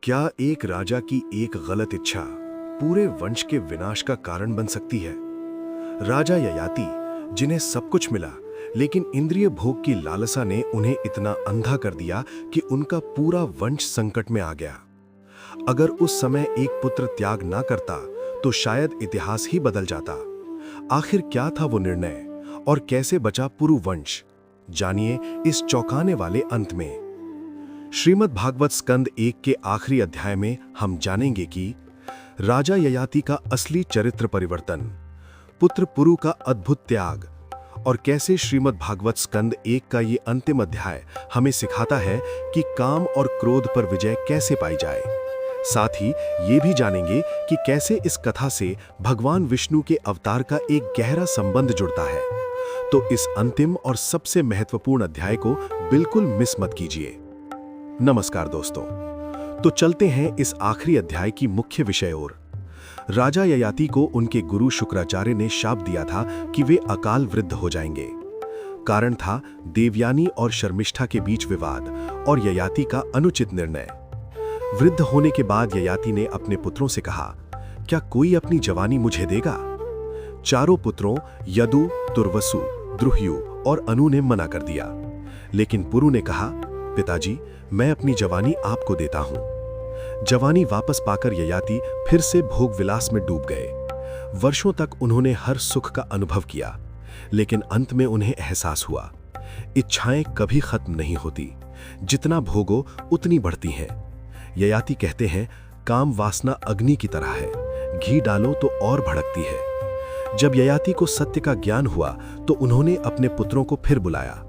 क्या एक राजा की एक गलत इच्छा पूरे वंश के विनाश का कारण बन सकती है? राजा ययाति, जिन्हें सब कुछ मिला, लेकिन इंद्रिय भोग की लालसा ने उन्हें इतना अंधा कर दिया कि उनका पूरा वंश संकट में आ गया। अगर उस समय एक पुत्र त्याग ना करता तो शायद इतिहास ही बदल जाता। आखिर क्या था वो निर्णय और कैसे बचा पुरु वंश? जानिए इस चौंकाने वाले अंत में। श्रीमद् भागवत स्कंद 1 के आखिरी अध्याय में हम जानेंगे कि राजा ययाति का असली चरित्र परिवर्तन, पुत्र पुरु का अद्भुत त्याग और कैसे श्रीमद् भागवत स्कंद 1 का ये अंतिम अध्याय हमें सिखाता है कि काम और क्रोध पर विजय कैसे पाई जाए। साथ ही ये भी जानेंगे कि कैसे इस कथा से भगवान विष्णु के अवतार का एक गहरा संबंध जुड़ता है। तो इस अंतिम और सबसे महत्वपूर्ण अध्याय को बिल्कुल मिस मत कीजिए। नमस्कार दोस्तों, तो चलते हैं इस आखिरी अध्याय की मुख्य विषय ओर। राजा ययाति को उनके गुरु शुक्राचार्य ने शाप दिया था कि वे अकाल वृद्ध हो जाएंगे। कारण था देवयानी और शर्मिष्ठा के बीच विवाद और ययाति का अनुचित निर्णय। वृद्ध होने के बाद ययाति ने अपने पुत्रों से कहा, क्या कोई अपनी जवानी मुझे देगा? चारों पुत्रों यदु, तुर्वसु, द्रुह्यु और अनु ने मना कर दिया, लेकिन पुरु ने कहा, पिताजी, मैं अपनी जवानी आपको देता हूं। जवानी वापस पाकर ययाति फिर से भोग विलास में डूब गए। वर्षों तक उन्होंने हर सुख का अनुभव किया, लेकिन अंत में उन्हें एहसास हुआ, इच्छाएं कभी खत्म नहीं होती, जितना भोगो उतनी बढ़ती हैं। ययाति कहते हैं, काम वासना अग्नि की तरह है, घी डालो तो और भड़कती है। जब ययाति को सत्य का ज्ञान हुआ तो उन्होंने अपने पुत्रों को फिर बुलाया।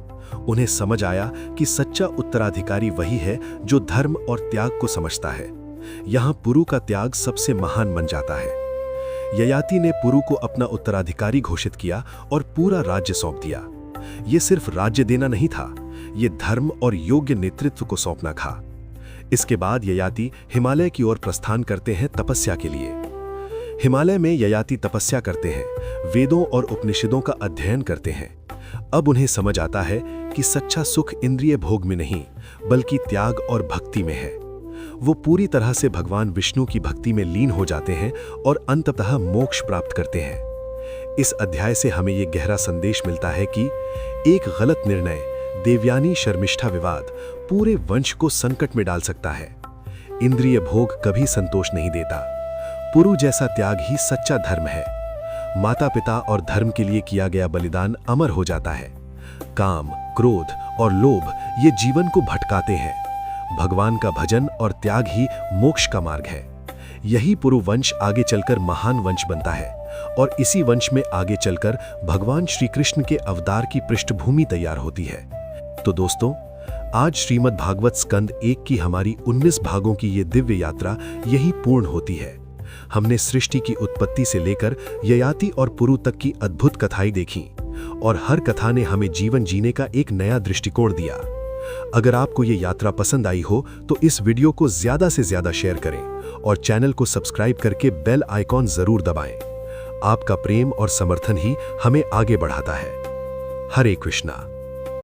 उन्हें समझ आया कि सच्चा उत्तराधिकारी वही है जो धर्म और त्याग को समझता है। यहाँ पुरु का त्याग सबसे महान बन जाता है। ययाति ने पुरु को अपना उत्तराधिकारी घोषित किया और पूरा राज्य सौंप दिया। ये सिर्फ राज्य देना नहीं था, ये धर्म और योग्य नेतृत्व को सौंपना था। इसके बाद ययाति हिमालय की ओर प्रस्थान करते हैं तपस्या के लिए। हिमालय में ययाति तपस्या करते हैं, वेदों और उपनिषदों का अध्ययन करते हैं। अब उन्हें समझ आता है कि सच्चा सुख इंद्रिय भोग में नहीं, बल्कि त्याग और भक्ति में है। वो पूरी तरह से भगवान विष्णु की भक्ति में लीन हो जाते हैं और अंततः मोक्ष प्राप्त करते हैं। इस अध्याय से हमें ये गहरा संदेश मिलता है कि एक गलत निर्णय, देवयानी शर्मिष्ठा विवाद, पूरे वंश को संकट में डाल सकता है। इंद्रिय भोग कभी संतोष नहीं देता। पुरु जैसा त्याग ही सच्चा धर्म है। माता पिता और धर्म के लिए किया गया बलिदान अमर हो जाता है। काम, क्रोध और लोभ ये जीवन को भटकाते हैं। भगवान का भजन और त्याग ही मोक्ष का मार्ग है। यही पुरु वंश आगे चलकर महान वंश बनता है और इसी वंश में आगे चलकर भगवान श्री कृष्ण के अवतार की पृष्ठभूमि तैयार होती है। तो दोस्तों, आज श्रीमद् भागवत स्कंद 1 की हमारी 19 भागों की ये दिव्य यात्रा यही पूर्ण होती है। हमने सृष्टि की उत्पत्ति से लेकर ययाति और पुरु तक की अद्भुत कथाएं देखी और हर कथा ने हमें जीवन जीने का एक नया दृष्टिकोण दिया। अगर आपको ये यात्रा पसंद आई हो तो इस वीडियो को ज्यादा से ज्यादा शेयर करें और चैनल को सब्सक्राइब करके बेल आइकॉन जरूर दबाएं। आपका प्रेम और समर्थन ही हमें आगे बढ़ाता है। हरे कृष्णा।